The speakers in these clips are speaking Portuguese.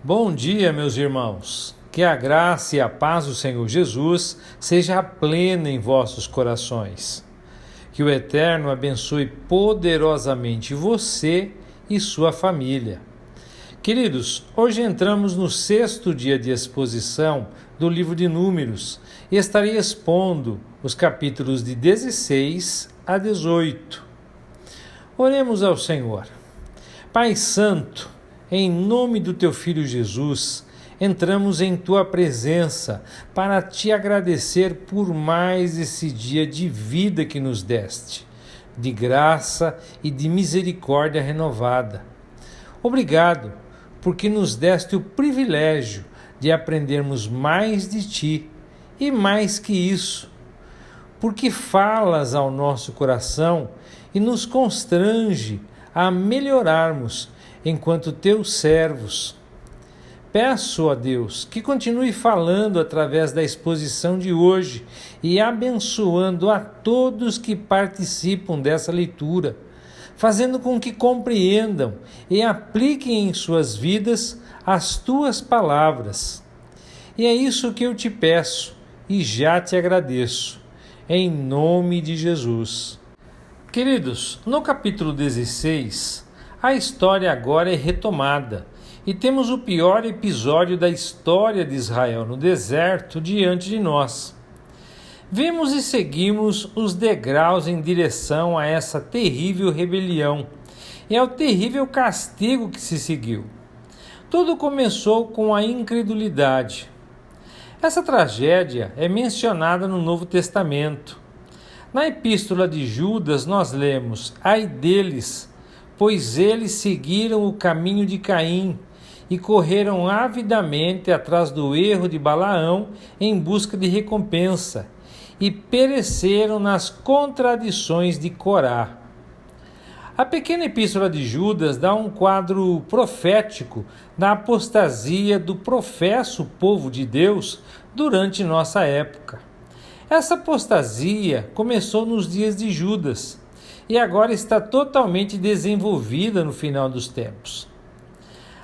Bom dia, meus irmãos. Que a graça e a paz do Senhor Jesus seja plena em vossos corações. Que o Eterno abençoe poderosamente você e sua família. Queridos, hoje entramos no 6º dia de exposição do livro de Números e estarei expondo os capítulos de 16 a 18. Oremos ao Senhor. Pai Santo, em nome do Teu Filho Jesus, entramos em Tua presença para Te agradecer por mais esse dia de vida que nos deste, de graça e de misericórdia renovada. Obrigado, porque nos deste o privilégio de aprendermos mais de Ti e mais que isso, porque falas ao nosso coração e nos constrange a melhorarmos enquanto teus servos. Peço a Deus que continue falando através da exposição de hoje e abençoando a todos que participam dessa leitura, fazendo com que compreendam e apliquem em suas vidas as tuas palavras. E é isso que eu te peço e já te agradeço, em nome de Jesus. Queridos, no capítulo 16, a história agora é retomada e temos o pior episódio da história de Israel no deserto diante de nós. Vemos e seguimos os degraus em direção a essa terrível rebelião e ao terrível castigo que se seguiu. Tudo começou com a incredulidade. Essa tragédia é mencionada no Novo Testamento. Na Epístola de Judas nós lemos: ai deles, pois eles seguiram o caminho de Caim e correram avidamente atrás do erro de Balaão em busca de recompensa, e pereceram nas contradições de Corá. A pequena Epístola de Judas dá um quadro profético da apostasia do professo povo de Deus durante nossa época. Essa apostasia começou nos dias de Judas e agora está totalmente desenvolvida no final dos tempos.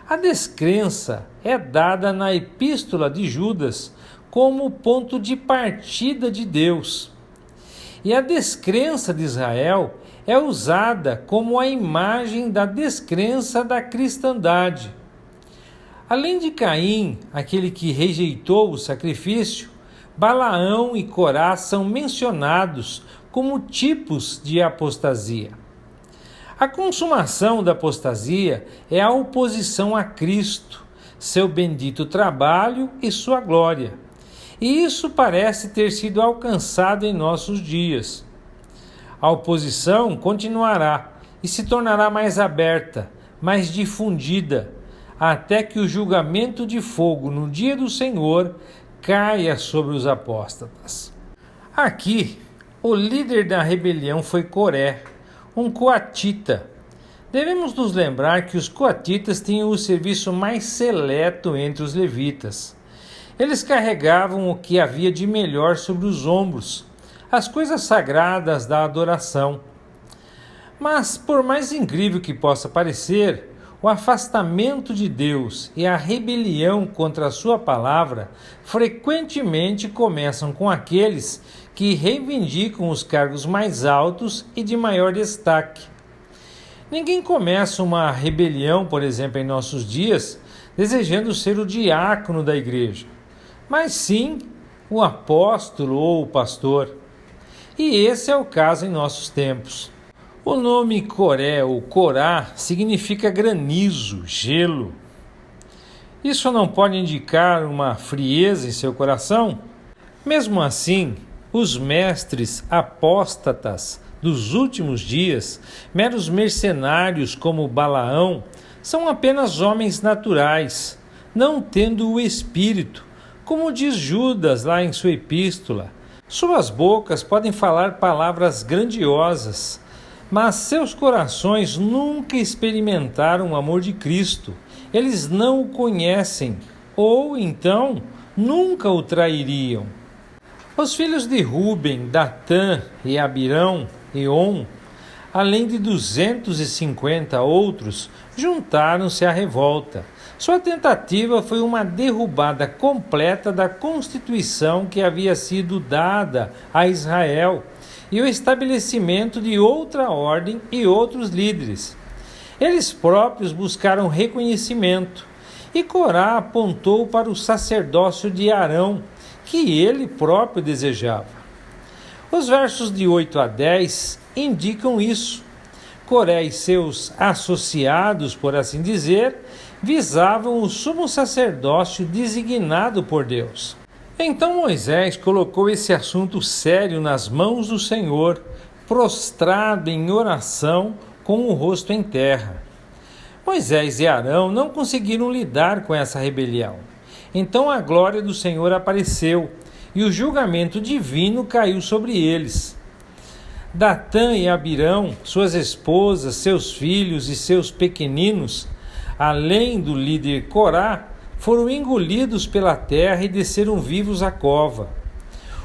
A descrença é dada na Epístola de Judas como ponto de partida de Deus. E a descrença de Israel é usada como a imagem da descrença da cristandade. Além de Caim, aquele que rejeitou o sacrifício, Balaão e Corá são mencionados como tipos de apostasia. A consumação da apostasia é a oposição a Cristo, seu bendito trabalho e sua glória. E isso parece ter sido alcançado em nossos dias. A oposição continuará e se tornará mais aberta, mais difundida, até que o julgamento de fogo no dia do Senhor caia sobre os apóstatas. Aqui, o líder da rebelião foi Coré, um coatita. Devemos nos lembrar que os coatitas tinham o serviço mais seleto entre os levitas. Eles carregavam o que havia de melhor sobre os ombros, as coisas sagradas da adoração. Mas, por mais incrível que possa parecer, o afastamento de Deus e a rebelião contra a sua palavra frequentemente começam com aqueles que reivindicam os cargos mais altos e de maior destaque. Ninguém começa uma rebelião, por exemplo, em nossos dias, desejando ser o diácono da igreja, mas sim o apóstolo ou o pastor. E esse é o caso em nossos tempos. O nome Coré ou Corá significa granizo, gelo. Isso não pode indicar uma frieza em seu coração? Mesmo assim, os mestres apóstatas dos últimos dias, meros mercenários como Balaão, são apenas homens naturais, não tendo o Espírito, como diz Judas lá em sua epístola. Suas bocas podem falar palavras grandiosas, mas seus corações nunca experimentaram o amor de Cristo. Eles não o conhecem, ou então nunca o trairiam. Os filhos de Ruben, Datã e Abirão e On além de 250 outros, juntaram-se à revolta. Sua tentativa foi uma derrubada completa da Constituição que havia sido dada a Israel e o estabelecimento de outra ordem e outros líderes. Eles próprios buscaram reconhecimento, e Corá apontou para o sacerdócio de Arão, que ele próprio desejava. Os versos de 8 a 10 indicam isso. Coré e seus associados, por assim dizer, visavam o sumo sacerdócio designado por Deus. Então Moisés colocou esse assunto sério nas mãos do Senhor, prostrado em oração com o rosto em terra. Moisés e Arão não conseguiram lidar com essa rebelião. Então a glória do Senhor apareceu e o julgamento divino caiu sobre eles. Datã e Abirão, suas esposas, seus filhos e seus pequeninos, além do líder Corá, foram engolidos pela terra e desceram vivos à cova.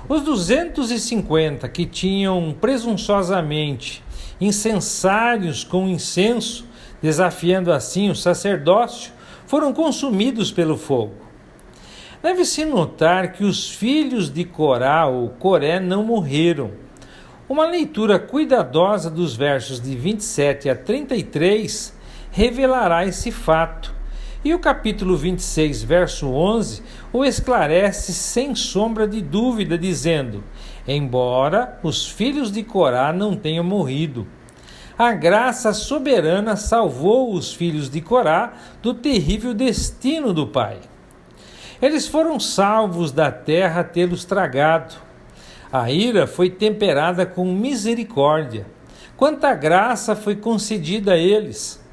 Os 250 que tinham presunçosamente incensários com incenso, desafiando assim o sacerdócio, foram consumidos pelo fogo. Deve-se notar que os filhos de Corá ou Coré não morreram. Uma leitura cuidadosa dos versos de 27 a 33 revelará esse fato. E o capítulo 26, verso 11, o esclarece sem sombra de dúvida, dizendo: embora os filhos de Corá não tenham morrido, a graça soberana salvou os filhos de Corá do terrível destino do pai. Eles foram salvos da terra tê-los tragado. A ira foi temperada com misericórdia. Quanta graça foi concedida a eles!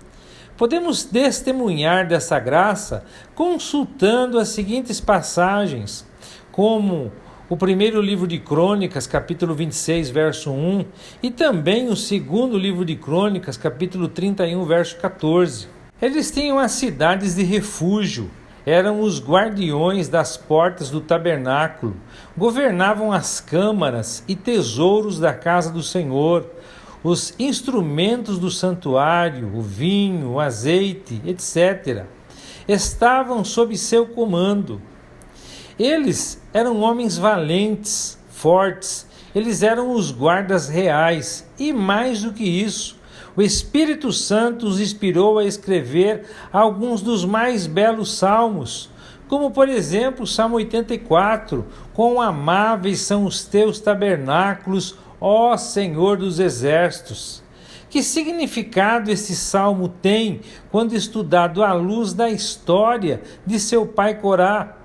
Podemos testemunhar dessa graça consultando as seguintes passagens, como o primeiro livro de Crônicas, capítulo 26, verso 1, e também o segundo livro de Crônicas, capítulo 31, verso 14. Eles tinham as cidades de refúgio, eram os guardiões das portas do tabernáculo, governavam as câmaras e tesouros da casa do Senhor, os instrumentos do santuário, o vinho, o azeite, etc. estavam sob seu comando. Eles eram homens valentes, fortes, eles eram os guardas reais e, mais do que isso, o Espírito Santo os inspirou a escrever alguns dos mais belos salmos, como por exemplo o Salmo 84, quão amáveis são os teus tabernáculos, ó Senhor dos exércitos. Que significado esse salmo tem quando estudado à luz da história de seu pai Corá,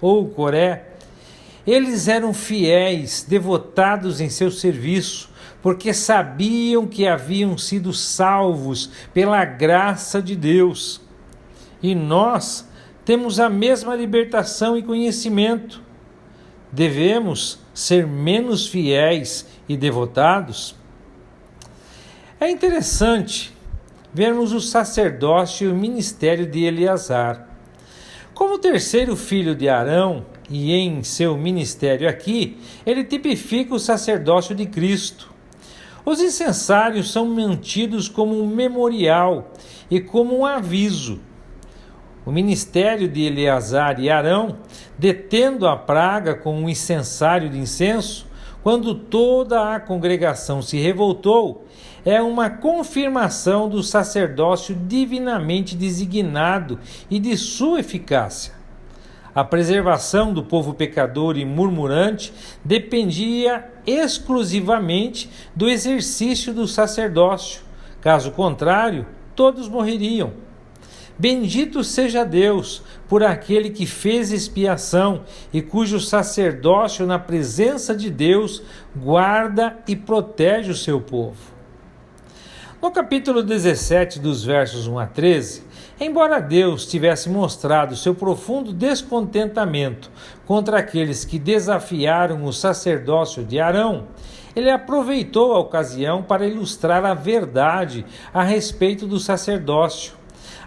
ou Coré? Eles eram fiéis, devotados em seu serviço, porque sabiam que haviam sido salvos pela graça de Deus. E nós temos a mesma libertação e conhecimento. Devemos ser menos fiéis e devotados? É interessante vermos o sacerdócio e o ministério de Eleazar. Como terceiro filho de Arão, e em seu ministério aqui, ele tipifica o sacerdócio de Cristo. Os incensários são mantidos como um memorial e como um aviso. O ministério de Eleazar e Arão, detendo a praga com um incensário de incenso, quando toda a congregação se revoltou, é uma confirmação do sacerdócio divinamente designado e de sua eficácia. A preservação do povo pecador e murmurante dependia exclusivamente do exercício do sacerdócio. Caso contrário, todos morreriam. Bendito seja Deus por aquele que fez expiação e cujo sacerdócio na presença de Deus guarda e protege o seu povo. No capítulo 17, dos versos 1 a 13, embora Deus tivesse mostrado seu profundo descontentamento contra aqueles que desafiaram o sacerdócio de Arão, ele aproveitou a ocasião para ilustrar a verdade a respeito do sacerdócio,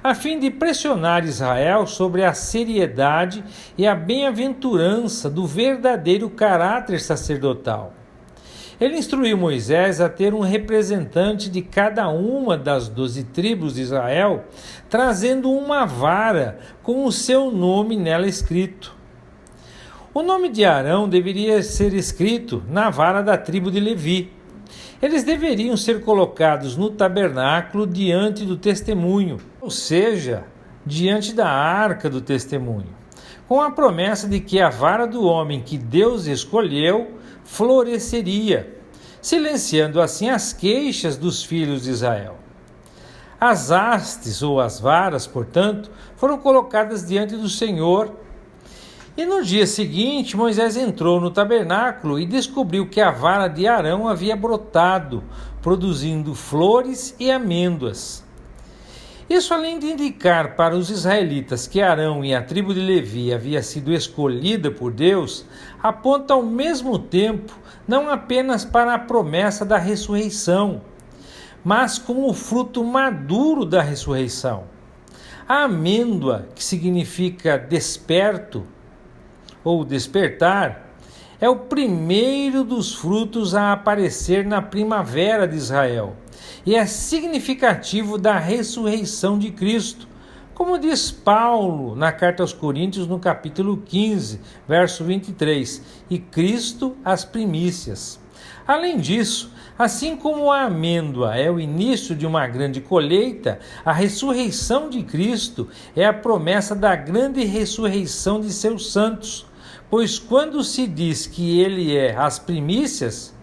a fim de pressionar Israel sobre a seriedade e a bem-aventurança do verdadeiro caráter sacerdotal. Ele instruiu Moisés a ter um representante de cada uma das 12 tribos de Israel, trazendo uma vara com o seu nome nela escrito. O nome de Arão deveria ser escrito na vara da tribo de Levi. Eles deveriam ser colocados no tabernáculo diante do testemunho, ou seja, diante da arca do testemunho, com a promessa de que a vara do homem que Deus escolheu floresceria, silenciando assim as queixas dos filhos de Israel. As hastes ou as varas, portanto, foram colocadas diante do Senhor. E no dia seguinte, Moisés entrou no tabernáculo e descobriu que a vara de Arão havia brotado, produzindo flores e amêndoas. Isso, além de indicar para os israelitas que Arão e a tribo de Levi havia sido escolhida por Deus, aponta ao mesmo tempo não apenas para a promessa da ressurreição, mas como o fruto maduro da ressurreição. A amêndoa, que significa desperto, ou despertar, é o primeiro dos frutos a aparecer na primavera de Israel e é significativo da ressurreição de Cristo, como diz Paulo na carta aos Coríntios, no capítulo 15, verso 23, e Cristo as primícias. Além disso, assim como a amêndoa é o início de uma grande colheita, a ressurreição de Cristo é a promessa da grande ressurreição de seus santos. Pois quando se diz que ele é as primícias,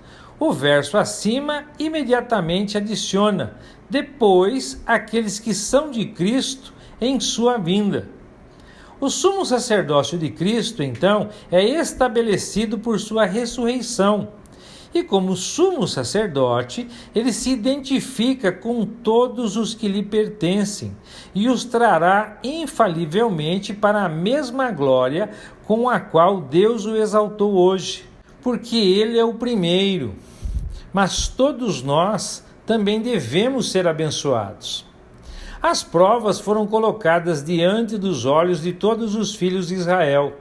o verso acima imediatamente adiciona, depois, aqueles que são de Cristo em sua vinda. O sumo sacerdócio de Cristo, então, é estabelecido por sua ressurreição. E como sumo sacerdote, ele se identifica com todos os que lhe pertencem e os trará infalivelmente para a mesma glória com a qual Deus o exaltou hoje, porque ele é o primeiro. Mas todos nós também devemos ser abençoados. As provas foram colocadas diante dos olhos de todos os filhos de Israel,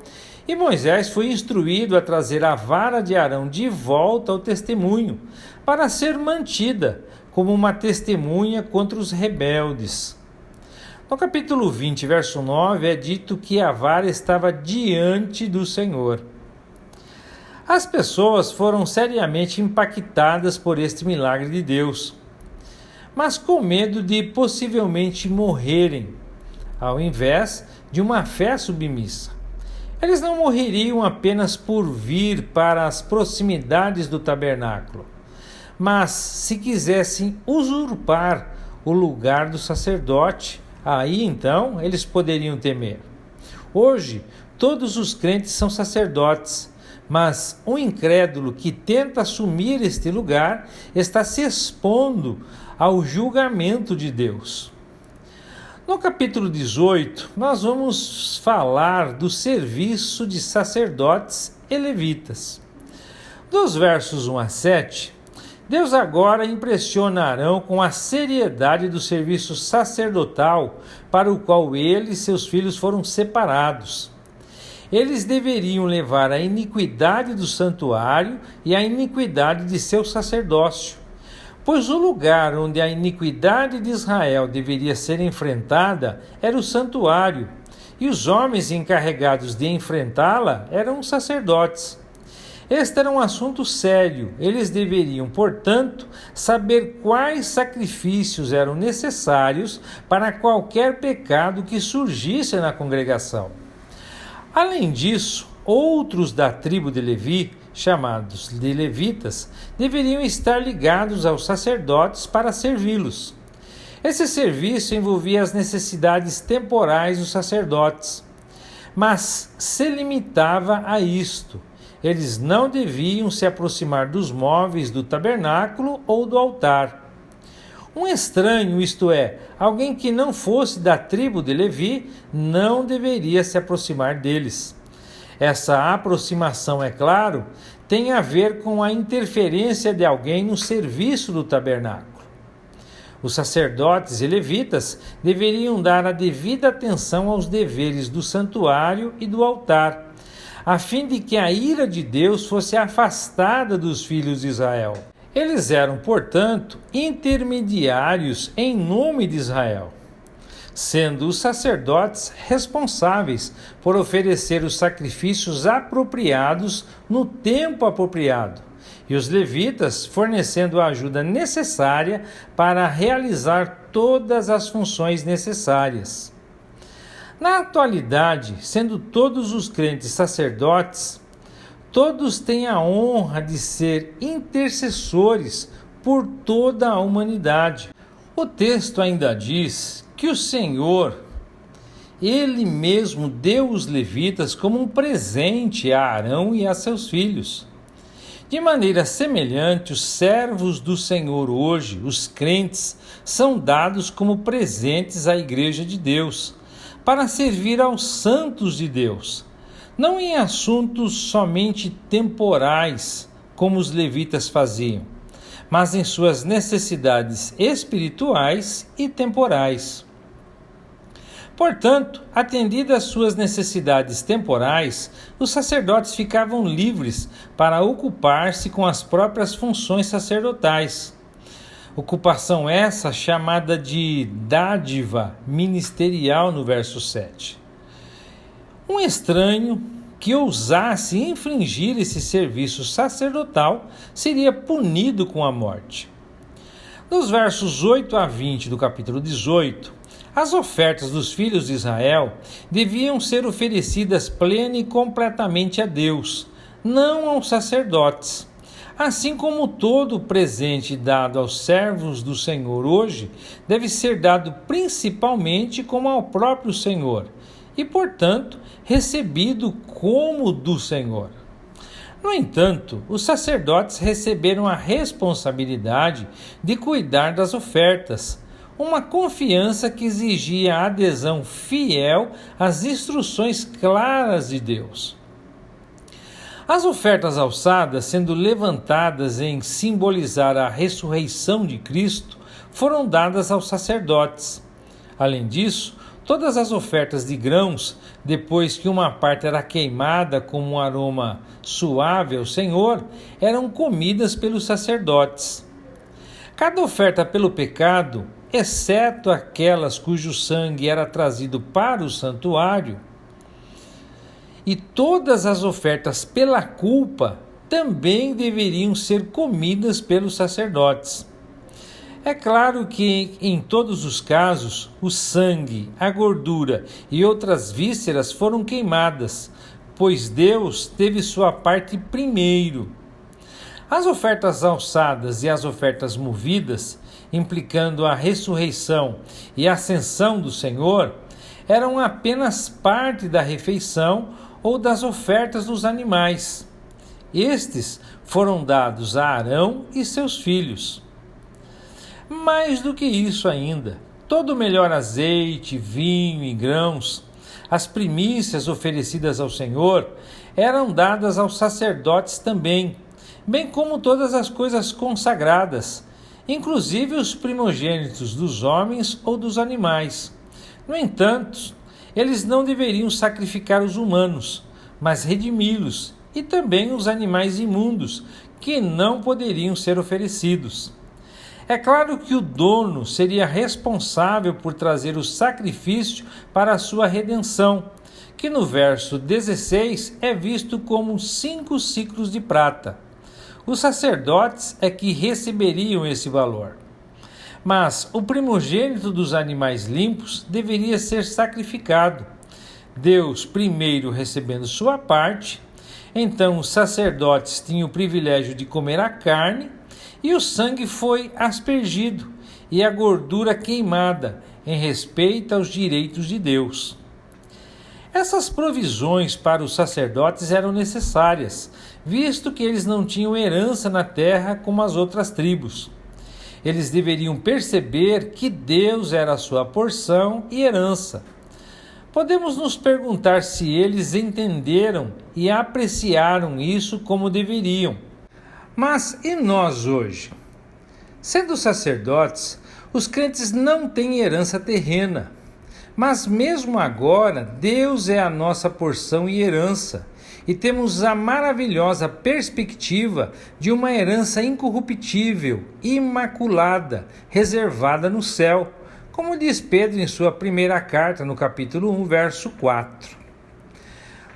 e Moisés foi instruído a trazer a vara de Arão de volta ao testemunho, para ser mantida como uma testemunha contra os rebeldes. No capítulo 20, verso 9, é dito que a vara estava diante do Senhor. As pessoas foram seriamente impactadas por este milagre de Deus, mas com medo de possivelmente morrerem, ao invés de uma fé submissa. Eles não morreriam apenas por vir para as proximidades do tabernáculo, mas se quisessem usurpar o lugar do sacerdote, aí então eles poderiam temer. Hoje, todos os crentes são sacerdotes, mas um incrédulo que tenta assumir este lugar está se expondo ao julgamento de Deus. No capítulo 18, nós vamos falar do serviço de sacerdotes e levitas. Dos versos 1 a 7, Deus agora impressiona Arão com a seriedade do serviço sacerdotal para o qual ele e seus filhos foram separados. Eles deveriam levar a iniquidade do santuário e a iniquidade de seu sacerdócio, pois o lugar onde a iniquidade de Israel deveria ser enfrentada era o santuário, e os homens encarregados de enfrentá-la eram os sacerdotes. Este era um assunto sério. Eles deveriam, portanto, saber quais sacrifícios eram necessários para qualquer pecado que surgisse na congregação. Além disso, outros da tribo de Levi, chamados de levitas, deveriam estar ligados aos sacerdotes para servi-los. Esse serviço envolvia as necessidades temporais dos sacerdotes, mas se limitava a isto. Eles não deviam se aproximar dos móveis do tabernáculo ou do altar. Um estranho, isto é, alguém que não fosse da tribo de Levi, não deveria se aproximar deles. Essa aproximação, é claro, tem a ver com a interferência de alguém no serviço do tabernáculo. Os sacerdotes e levitas deveriam dar a devida atenção aos deveres do santuário e do altar, a fim de que a ira de Deus fosse afastada dos filhos de Israel. Eles eram, portanto, intermediários em nome de Israel, sendo os sacerdotes responsáveis por oferecer os sacrifícios apropriados no tempo apropriado, e os levitas fornecendo a ajuda necessária para realizar todas as funções necessárias. Na atualidade, sendo todos os crentes sacerdotes, todos têm a honra de ser intercessores por toda a humanidade. O texto ainda diz que o Senhor, Ele mesmo deu os levitas como um presente a Arão e a seus filhos. De maneira semelhante, os servos do Senhor hoje, os crentes, são dados como presentes à Igreja de Deus, para servir aos santos de Deus, não em assuntos somente temporais, como os levitas faziam, mas em suas necessidades espirituais e temporais. Portanto, atendidas suas necessidades temporais, os sacerdotes ficavam livres para ocupar-se com as próprias funções sacerdotais. Ocupação essa chamada de dádiva ministerial no verso 7. Um estranho que ousasse infringir esse serviço sacerdotal seria punido com a morte. Nos versos 8 a 20 do capítulo 18, as ofertas dos filhos de Israel deviam ser oferecidas plena e completamente a Deus, não aos sacerdotes. Assim como todo o presente dado aos servos do Senhor hoje deve ser dado principalmente como ao próprio Senhor e, portanto, recebido como do Senhor. No entanto, os sacerdotes receberam a responsabilidade de cuidar das ofertas, uma confiança que exigia a adesão fiel às instruções claras de Deus. As ofertas alçadas, sendo levantadas em simbolizar a ressurreição de Cristo, foram dadas aos sacerdotes. Além disso, todas as ofertas de grãos, depois que uma parte era queimada como um aroma suave ao Senhor, eram comidas pelos sacerdotes. Cada oferta pelo pecado, exceto aquelas cujo sangue era trazido para o santuário, e todas as ofertas pela culpa também deveriam ser comidas pelos sacerdotes. É claro que, em todos os casos, o sangue, a gordura e outras vísceras foram queimadas, pois Deus teve sua parte primeiro. As ofertas alçadas e as ofertas movidas, implicando a ressurreição e a ascensão do Senhor, eram apenas parte da refeição ou das ofertas dos animais. Estes foram dados a Arão e seus filhos. Mais do que isso ainda, todo o melhor azeite, vinho e grãos, as primícias oferecidas ao Senhor, eram dadas aos sacerdotes também, bem como todas as coisas consagradas, inclusive os primogênitos dos homens ou dos animais. No entanto, eles não deveriam sacrificar os humanos, mas redimi-los, e também os animais imundos, que não poderiam ser oferecidos. É claro que o dono seria responsável por trazer o sacrifício para a sua redenção, que no verso 16 é visto como 5 ciclos de prata. Os sacerdotes é que receberiam esse valor. Mas o primogênito dos animais limpos deveria ser sacrificado. Deus primeiro recebendo sua parte, então os sacerdotes tinham o privilégio de comer a carne, e o sangue foi aspergido, e a gordura queimada, em respeito aos direitos de Deus. Essas provisões para os sacerdotes eram necessárias, visto que eles não tinham herança na terra como as outras tribos. Eles deveriam perceber que Deus era a sua porção e herança. Podemos nos perguntar se eles entenderam e apreciaram isso como deveriam. Mas e nós hoje? Sendo sacerdotes, os crentes não têm herança terrena. Mas mesmo agora, Deus é a nossa porção e herança, e temos a maravilhosa perspectiva de uma herança incorruptível, imaculada, reservada no céu, como diz Pedro em sua primeira carta, no capítulo 1, verso 4.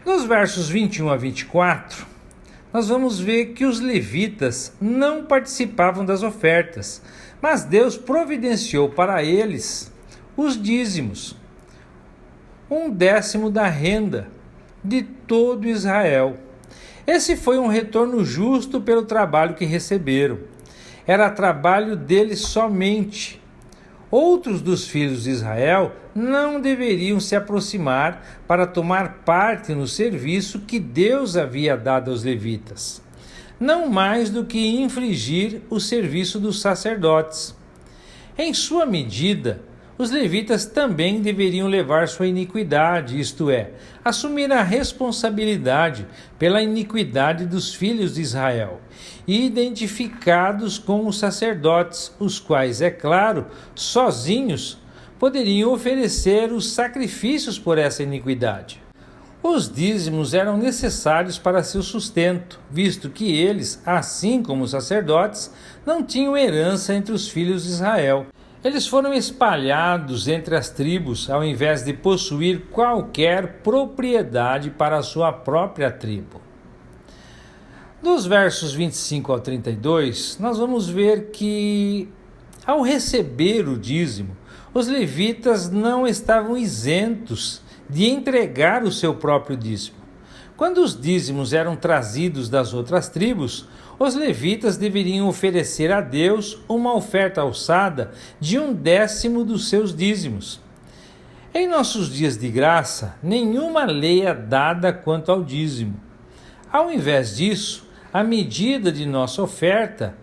Nos versos 21 a 24, nós vamos ver que os levitas não participavam das ofertas, mas Deus providenciou para eles os dízimos, 1/10 da renda de todo Israel. Esse foi um retorno justo pelo trabalho que receberam. Era trabalho deles somente. Outros dos filhos de Israel não deveriam se aproximar para tomar parte no serviço que Deus havia dado aos levitas, não mais do que infringir o serviço dos sacerdotes. Em sua medida, os levitas também deveriam levar sua iniquidade, isto é, assumir a responsabilidade pela iniquidade dos filhos de Israel, identificados com os sacerdotes, os quais, é claro, sozinhos, poderiam oferecer os sacrifícios por essa iniquidade. Os dízimos eram necessários para seu sustento, visto que eles, assim como os sacerdotes, não tinham herança entre os filhos de Israel. Eles foram espalhados entre as tribos, ao invés de possuir qualquer propriedade para a sua própria tribo. Dos versos 25 ao 32, nós vamos ver que, ao receber o dízimo, os levitas não estavam isentos de entregar o seu próprio dízimo. Quando os dízimos eram trazidos das outras tribos, os levitas deveriam oferecer a Deus uma oferta alçada de 1/10 dos seus dízimos. Em nossos dias de graça, nenhuma lei é dada quanto ao dízimo. Ao invés disso, a medida de nossa oferta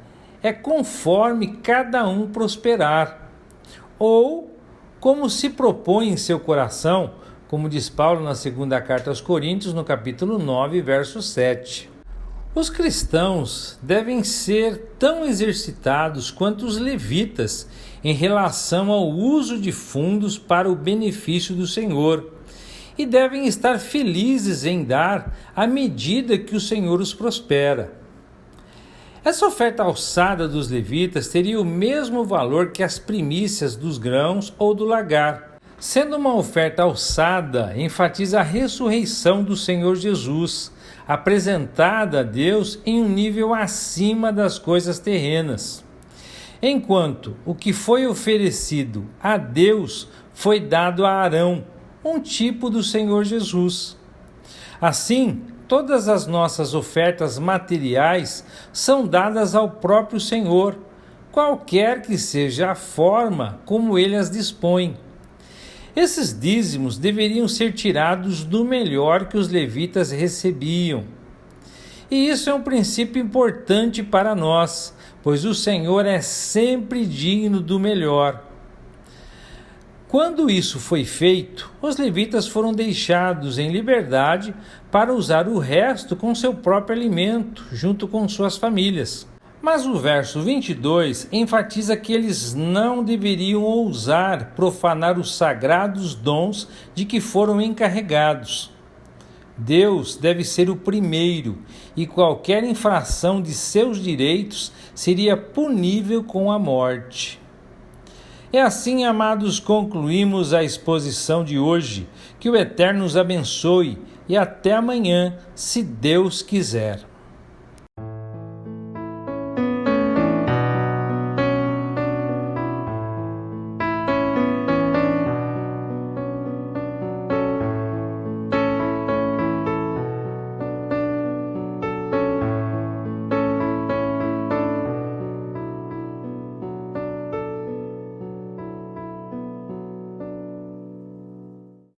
é conforme cada um prosperar, ou como se propõe em seu coração, como diz Paulo na segunda carta aos Coríntios, no capítulo 9, verso 7. Os cristãos devem ser tão exercitados quanto os levitas em relação ao uso de fundos para o benefício do Senhor, e devem estar felizes em dar à medida que o Senhor os prospera. Essa oferta alçada dos levitas teria o mesmo valor que as primícias dos grãos ou do lagar. Sendo uma oferta alçada, enfatiza a ressurreição do Senhor Jesus, apresentada a Deus em um nível acima das coisas terrenas. Enquanto o que foi oferecido a Deus foi dado a Arão, um tipo do Senhor Jesus. Assim, todas as nossas ofertas materiais são dadas ao próprio Senhor, qualquer que seja a forma como Ele as dispõe. Esses dízimos deveriam ser tirados do melhor que os levitas recebiam. E isso é um princípio importante para nós, pois o Senhor é sempre digno do melhor. Quando isso foi feito, os levitas foram deixados em liberdade para usar o resto com seu próprio alimento, junto com suas famílias. Mas o verso 22 enfatiza que eles não deveriam ousar profanar os sagrados dons de que foram encarregados. Deus deve ser o primeiro, e qualquer infração de seus direitos seria punível com a morte. E assim, amados, concluímos a exposição de hoje. Que o Eterno nos abençoe e até amanhã, se Deus quiser.